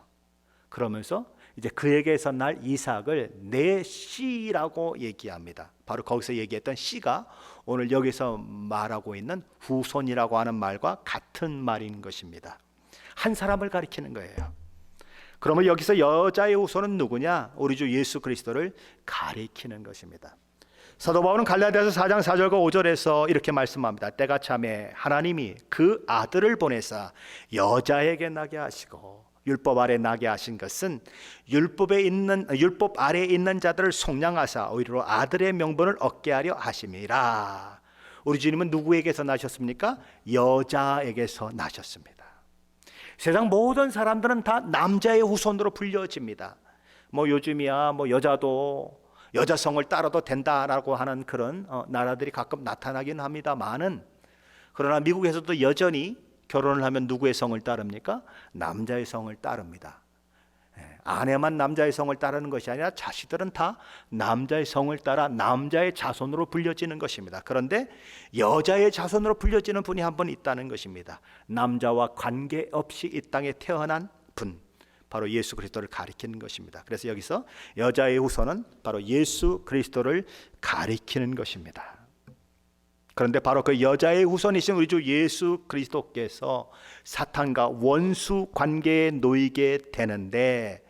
그러면서 이제 그에게서 날 이삭을 내 씨라고 얘기합니다. 바로 거기서 얘기했던 씨가 오늘 여기서 말하고 있는 후손이라고 하는 말과 같은 말인 것입니다. 한 사람을 가리키는 거예요. 그러면 여기서 여자의 후손은 누구냐? 우리 주 예수 그리스도를 가리키는 것입니다. 사도 바울은 갈라디아서 4장 4절과 5절에서 이렇게 말씀합니다. 때가 참에 하나님이 그 아들을 보내사 여자에게 나게 하시고, 율법 아래 나게 하신 것은 율법 아래에 있는 자들을 속량하사 오히려 아들의 명분을 얻게 하려 하심이라. 우리 주님은 누구에게서 나셨습니까? 여자에게서 나셨습니다. 세상 모든 사람들은 다 남자의 후손으로 불려집니다. 요즘이야 여자도 여자성을 따라도 된다라고 하는 그런 나라들이 가끔 나타나긴 합니다만은, 그러나 미국에서도 여전히 결혼을 하면 누구의 성을 따릅니까? 남자의 성을 따릅니다. 아내만 남자의 성을 따르는 것이 아니라 자식들은 다 남자의 성을 따라 남자의 자손으로 불려지는 것입니다. 그런데 여자의 자손으로 불려지는 분이 한 분 있다는 것입니다. 남자와 관계없이 이 땅에 태어난 분, 바로 예수 그리스도를 가리키는 것입니다. 그래서 여기서 여자의 후손은 바로 예수 그리스도를 가리키는 것입니다. 그런데 바로 그 여자의 후손이신 우리 주 예수 그리스도께서 사탄과 원수 관계에 놓이게 되는데,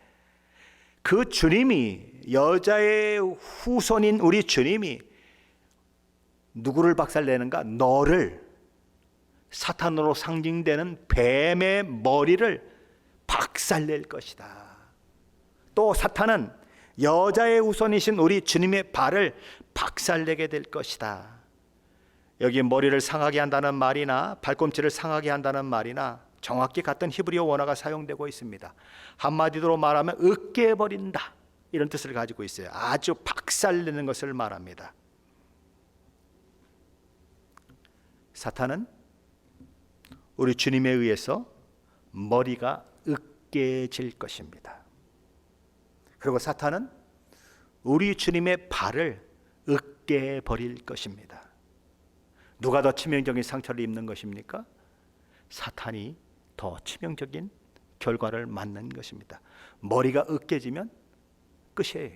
그 주님이, 여자의 후손인 우리 주님이 누구를 박살내는가? 너를, 사탄으로 상징되는 뱀의 머리를 박살낼 것이다. 또 사탄은 여자의 후손이신 우리 주님의 발을 박살내게 될 것이다. 여기 머리를 상하게 한다는 말이나 발꿈치를 상하게 한다는 말이나 정확히 같은 히브리어 원어가 사용되고 있습니다. 한마디로 말하면 으깨버린다, 이런 뜻을 가지고 있어요. 아주 박살내는 것을 말합니다. 사탄은 우리 주님에 의해서 머리가 으깨질 것입니다. 그리고 사탄은 우리 주님의 발을 으깨버릴 것입니다. 누가 더 치명적인 상처를 입는 것입니까? 사탄이 더 치명적인 결과를 맞는 것입니다. 머리가 으깨지면 끝이에요.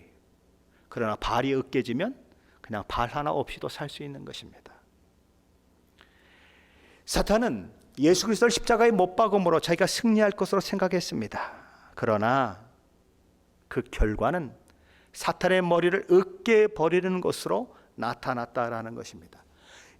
그러나 발이 으깨지면 그냥 발 하나 없이도 살 수 있는 것입니다. 사탄은 예수 그리스도를 십자가에 못 박음으로 자기가 승리할 것으로 생각했습니다. 그러나 그 결과는 사탄의 머리를 으깨버리는 것으로 나타났다라는 것입니다.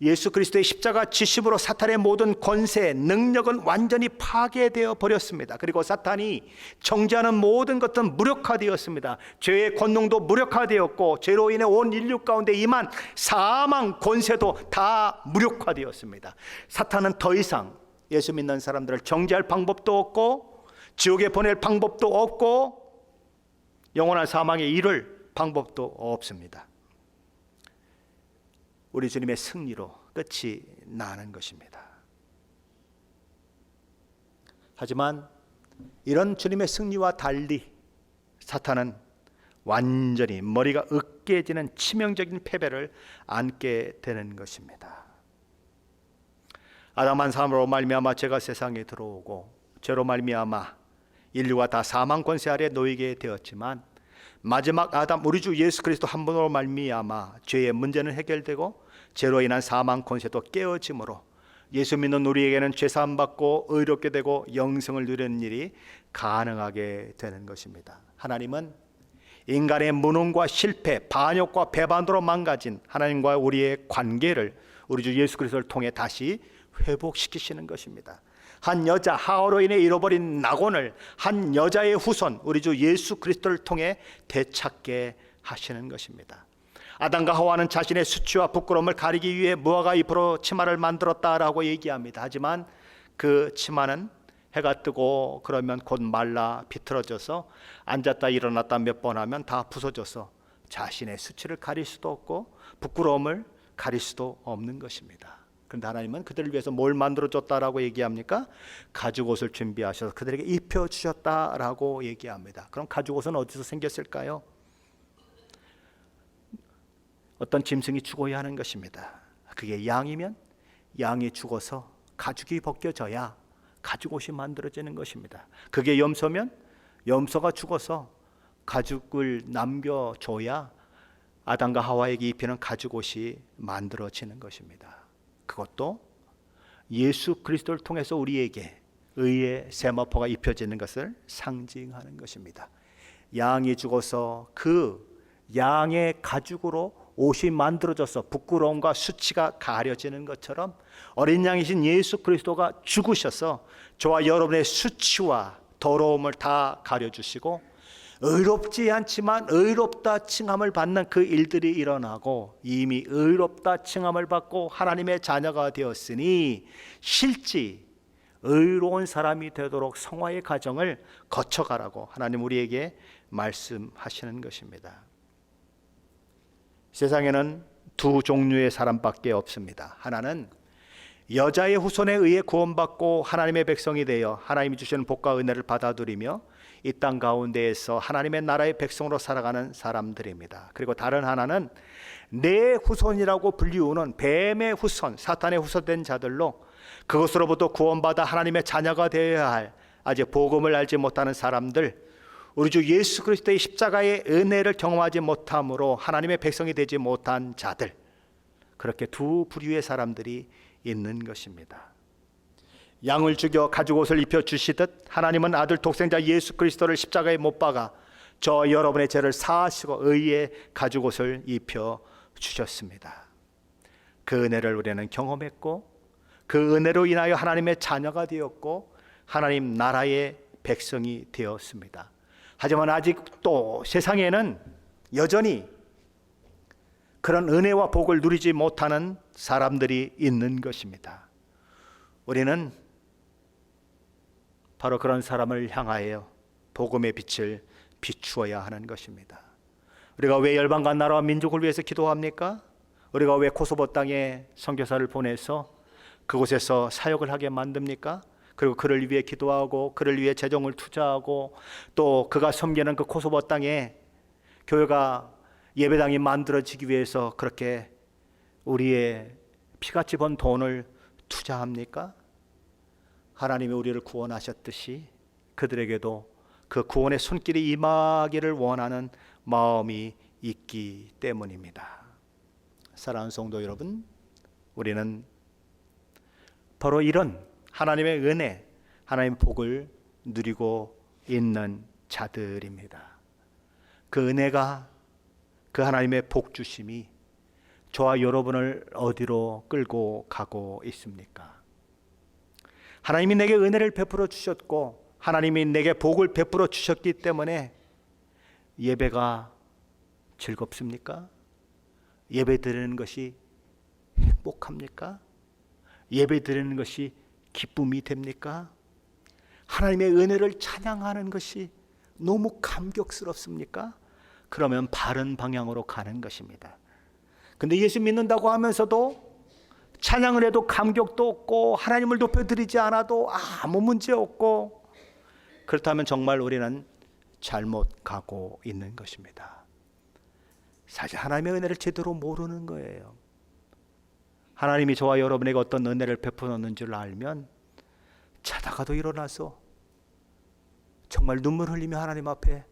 예수 그리스도의 십자가 지심으로 사탄의 모든 권세, 능력은 완전히 파괴되어 버렸습니다. 그리고 사탄이 정죄하는 모든 것들은 무력화되었습니다. 죄의 권능도 무력화되었고, 죄로 인해 온 인류 가운데 임한 사망 권세도 다 무력화되었습니다. 사탄은 더 이상 예수 믿는 사람들을 정죄할 방법도 없고, 지옥에 보낼 방법도 없고, 영원한 사망에 이를 방법도 없습니다. 우리 주님의 승리로 끝이 나는 것입니다. 하지만 이런 주님의 승리와 달리 사탄은 완전히 머리가 으깨지는 치명적인 패배를 안게 되는 것입니다. 아담 한 사람으로 말미암아 죄가 세상에 들어오고, 죄로 말미암아 인류가 다 사망 권세 아래 놓이게 되었지만, 마지막 아담 우리 주 예수 그리스도 한 분으로 말미암아 죄의 문제는 해결되고 죄로 인한 사망 권세도 깨어짐으로 예수 믿는 우리에게는 죄사함 받고 의롭게 되고 영생을 누리는 일이 가능하게 되는 것입니다. 하나님은 인간의 무능과 실패, 반역과 배반으로 망가진 하나님과 우리의 관계를 우리 주 예수 그리스도를 통해 다시 회복시키시는 것입니다. 한 여자 하와로 인해 잃어버린 낙원을 한 여자의 후손 우리 주 예수 그리스도를 통해 되찾게 하시는 것입니다. 아담과 하와는 자신의 수치와 부끄러움을 가리기 위해 무화과 잎으로 치마를 만들었다라고 얘기합니다. 하지만 그 치마는 해가 뜨고 그러면 곧 말라 비틀어져서 앉았다 일어났다 몇 번 하면 다 부서져서 자신의 수치를 가릴 수도 없고 부끄러움을 가릴 수도 없는 것입니다. 그런데 하나님은 그들을 위해서 뭘 만들어줬다라고 얘기합니까? 가죽옷을 준비하셔서 그들에게 입혀주셨다라고 얘기합니다. 그럼 가죽옷은 어디서 생겼을까요? 어떤 짐승이 죽어야 하는 것입니다. 그게 양이면 양이 죽어서 가죽이 벗겨져야 가죽옷이 만들어지는 것입니다. 그게 염소면 염소가 죽어서 가죽을 남겨줘야 아담과 하와에게 입히는 가죽옷이 만들어지는 것입니다. 그것도 예수 그리스도를 통해서 우리에게 의의 세마포가 입혀지는 것을 상징하는 것입니다. 양이 죽어서 그 양의 가죽으로 옷이 만들어져서 부끄러움과 수치가 가려지는 것처럼 어린 양이신 예수 그리스도가 죽으셔서 저와 여러분의 수치와 더러움을 다 가려주시고 의롭지 않지만 의롭다 칭함을 받는 그 일들이 일어나고 이미 의롭다 칭함을 받고 하나님의 자녀가 되었으니 실지 의로운 사람이 되도록 성화의 과정을 거쳐가라고 하나님 우리에게 말씀하시는 것입니다. 세상에는 두 종류의 사람밖에 없습니다. 하나는 여자의 후손에 의해 구원받고 하나님의 백성이 되어 하나님이 주시는 복과 은혜를 받아들이며 이 땅 가운데에서 하나님의 나라의 백성으로 살아가는 사람들입니다. 그리고 다른 하나는 내 후손이라고 불리우는 뱀의 후손, 사탄의 후손된 자들로 그것으로부터 구원받아 하나님의 자녀가 되어야 할 아직 복음을 알지 못하는 사람들, 우리 주 예수 그리스도의 십자가의 은혜를 경험하지 못함으로 하나님의 백성이 되지 못한 자들, 그렇게 두 부류의 사람들이 있는 것입니다. 양을 죽여 가죽옷을 입혀 주시듯 하나님은 아들 독생자 예수 그리스도를 십자가에 못 박아 저 여러분의 죄를 사하시고 의의 가죽옷을 입혀 주셨습니다. 그 은혜를 우리는 경험했고 그 은혜로 인하여 하나님의 자녀가 되었고 하나님 나라의 백성이 되었습니다. 하지만 아직도 세상에는 여전히 그런 은혜와 복을 누리지 못하는 사람들이 있는 것입니다. 우리는 바로 그런 사람을 향하여 복음의 빛을 비추어야 하는 것입니다. 우리가 왜 열방과 나라와 민족을 위해서 기도합니까? 우리가 왜 코소보 땅에 선교사를 보내서 그곳에서 사역을 하게 만듭니까? 그리고 그를 위해 기도하고 그를 위해 재정을 투자하고 또 그가 섬기는 그 코소보 땅에 교회가 예배당이 만들어지기 위해서 그렇게 우리의 피같이 번 돈을 투자합니까? 하나님이 우리를 구원하셨듯이 그들에게도 그 구원의 손길이 임하기를 원하는 마음이 있기 때문입니다. 사랑하는 성도 여러분, 우리는 바로 이런 하나님의 은혜, 하나님의 복을 누리고 있는 자들입니다. 그 은혜가, 그 하나님의 복 주심이 저와 여러분을 어디로 끌고 가고 있습니까? 하나님이 내게 은혜를 베풀어 주셨고 하나님이 내게 복을 베풀어 주셨기 때문에 예배가 즐겁습니까? 예배 드리는 것이 행복합니까? 예배 드리는 것이 기쁨이 됩니까? 하나님의 은혜를 찬양하는 것이 너무 감격스럽습니까? 그러면 바른 방향으로 가는 것입니다. 근데 예수 믿는다고 하면서도 찬양을 해도 감격도 없고 하나님을 높여드리지 않아도 아무 문제 없고, 그렇다면 정말 우리는 잘못 가고 있는 것입니다. 사실 하나님의 은혜를 제대로 모르는 거예요. 하나님이 저와 여러분에게 어떤 은혜를 베푸는 줄 알면 자다가도 일어나서 정말 눈물 흘리며 하나님 앞에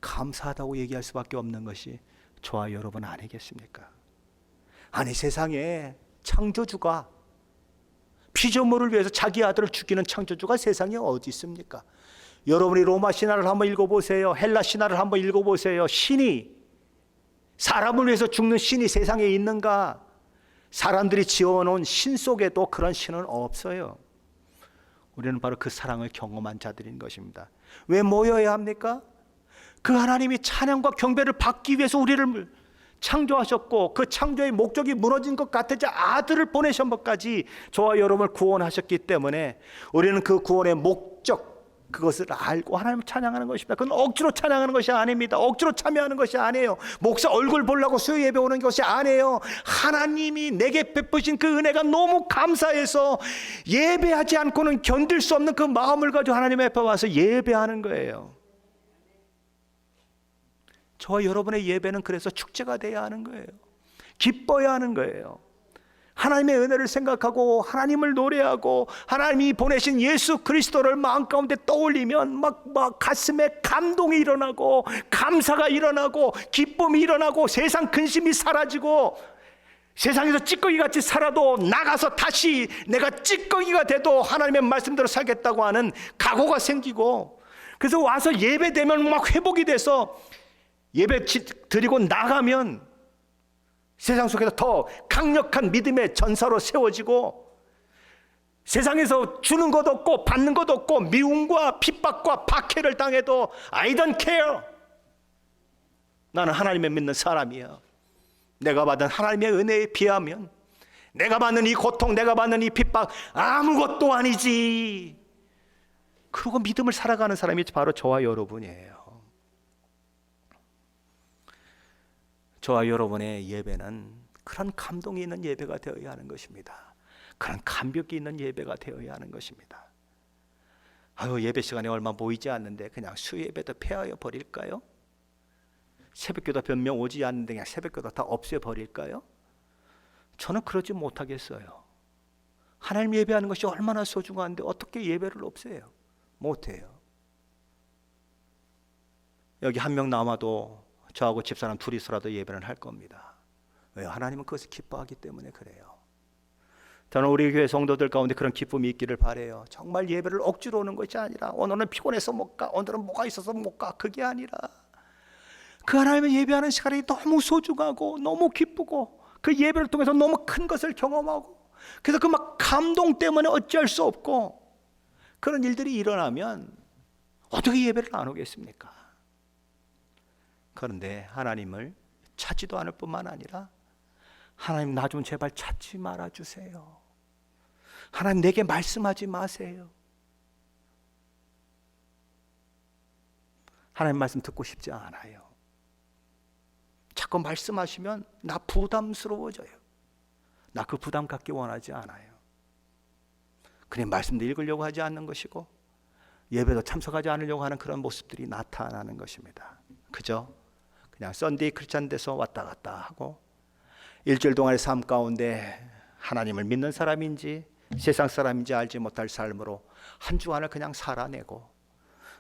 감사하다고 얘기할 수밖에 없는 것이 저와 여러분 아니겠습니까? 아니, 세상에 창조주가, 피조물을 위해서 자기 아들을 죽이는 창조주가 세상에 어디 있습니까? 여러분이 로마 신화를 한번 읽어보세요. 헬라 신화를 한번 읽어보세요. 신이, 사람을 위해서 죽는 신이 세상에 있는가? 사람들이 지어놓은 신 속에도 그런 신은 없어요. 우리는 바로 그 사랑을 경험한 자들인 것입니다. 왜 모여야 합니까? 그 하나님이 찬양과 경배를 받기 위해서 우리를 창조하셨고, 그 창조의 목적이 무너진 것 같으자 아들을 보내신 것까지 저와 여러분을 구원하셨기 때문에 우리는 그 구원의 목적, 그것을 알고 하나님을 찬양하는 것입니다. 그건 억지로 찬양하는 것이 아닙니다. 억지로 참여하는 것이 아니에요. 목사 얼굴 보려고 수요 예배 오는 것이 아니에요. 하나님이 내게 베푸신 그 은혜가 너무 감사해서 예배하지 않고는 견딜 수 없는 그 마음을 가지고 하나님 앞에 와서 예배하는 거예요. 저와 여러분의 예배는 그래서 축제가 돼야 하는 거예요. 기뻐야 하는 거예요. 하나님의 은혜를 생각하고 하나님을 노래하고 하나님이 보내신 예수 그리스도를 마음 가운데 떠올리면 막 가슴에 감동이 일어나고 감사가 일어나고 기쁨이 일어나고 세상 근심이 사라지고, 세상에서 찌꺼기 같이 살아도 나가서 다시 내가 찌꺼기가 돼도 하나님의 말씀대로 살겠다고 하는 각오가 생기고, 그래서 와서 예배되면 막 회복이 돼서 예배 드리고 나가면 세상 속에서 더 강력한 믿음의 전사로 세워지고, 세상에서 주는 것 없고 받는 것 없고 미움과 핍박과 박해를 당해도 I don't care. 나는 하나님을 믿는 사람이야. 내가 받은 하나님의 은혜에 비하면 내가 받는 이 고통, 내가 받는 이 핍박 아무것도 아니지. 그러고 믿음을 살아가는 사람이 바로 저와 여러분이에요. 저와 여러분의 예배는 그런 감동이 있는 예배가 되어야 하는 것입니다. 그런 감격이 있는 예배가 되어야 하는 것입니다. 예배 시간에 얼마 모이지 않는데 그냥 수예배도 폐하여 버릴까요? 새벽기도 변명 오지 않는데 그냥 새벽기도 다 없애버릴까요? 저는 그러지 못하겠어요. 하나님 예배하는 것이 얼마나 소중한데 어떻게 예배를 없애요? 못해요. 여기 한 명 남아도 저하고 집사람 둘이서라도 예배를 할 겁니다. 왜요? 하나님은 그것을 기뻐하기 때문에 그래요. 저는 우리 교회 성도들 가운데 그런 기쁨이 있기를 바라요. 정말 예배를 억지로 오는 것이 아니라 오늘은 피곤해서 못 가, 오늘은 뭐가 있어서 못 가, 그게 아니라 그 하나님의 예배하는 시간이 너무 소중하고 너무 기쁘고 그 예배를 통해서 너무 큰 것을 경험하고, 그래서 그 막 감동 때문에 어찌할 수 없고, 그런 일들이 일어나면 어떻게 예배를 안 오겠습니까? 그런데 하나님을 찾지도 않을 뿐만 아니라, 하나님 나 좀 제발 찾지 말아주세요. 하나님 내게 말씀하지 마세요. 하나님 말씀 듣고 싶지 않아요. 자꾸 말씀하시면 나 부담스러워져요. 나 그 부담 갖기 원하지 않아요. 그냥 말씀도 읽으려고 하지 않는 것이고 예배도 참석하지 않으려고 하는 그런 모습들이 나타나는 것입니다. 그죠? 그냥 썬데이 크리스찬 돼서 왔다 갔다 하고, 일주일 동안의 삶 가운데 하나님을 믿는 사람인지 세상 사람인지 알지 못할 삶으로 한 주간을 그냥 살아내고,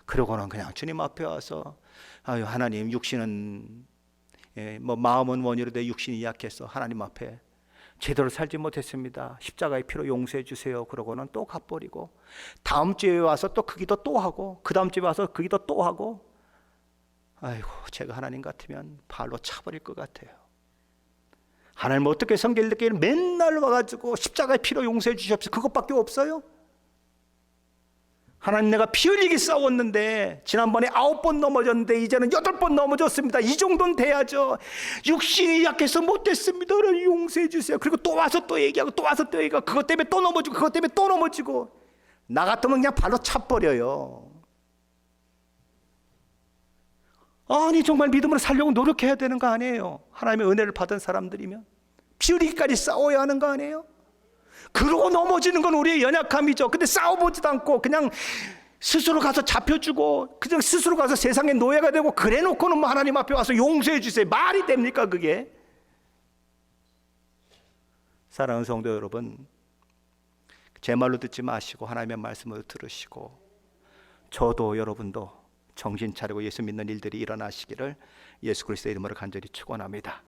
그러고는 그냥 주님 앞에 와서 하나님, 육신은 마음은 원이로 내 육신이 약해서 하나님 앞에 제대로 살지 못했습니다. 십자가의 피로 용서해 주세요. 그러고는 또 가버리고, 다음 주에 와서 또 그 기도 또 하고, 그 다음 주에 와서 그 기도 또 하고, 아이고 제가 하나님 같으면 발로 차버릴 것 같아요. 하나님 어떻게 성경을 읽기에는 맨날 와가지고 십자가의 피로 용서해 주시옵소서 그것밖에 없어요? 하나님 내가 피 흘리게 싸웠는데 지난번에 9번 넘어졌는데 이제는 8번 넘어졌습니다. 이 정도는 돼야죠. 육신이 약해서 못됐습니다. 용서해 주세요. 그리고 또 와서 또 얘기하고 또 와서 또 얘기하고, 그것 때문에 또 넘어지고 그것 때문에 또 넘어지고, 나 같으면 그냥 발로 차버려요. 아니 정말 믿음으로 살려고 노력해야 되는 거 아니에요? 하나님의 은혜를 받은 사람들이면 피 흘리기까지 싸워야 하는 거 아니에요? 그러고 넘어지는 건 우리의 연약함이죠. 근데 싸워보지도 않고 그냥 스스로 가서 잡혀주고 그냥 스스로 가서 세상의 노예가 되고 그래 놓고는 뭐 하나님 앞에 와서 용서해 주세요. 말이 됩니까 그게? 사랑하는 성도 여러분, 제 말로 듣지 마시고 하나님의 말씀을 들으시고, 저도 여러분도 정신 차리고 예수 믿는 일들이 일어나시기를 예수 그리스도의 이름으로 간절히 축원합니다.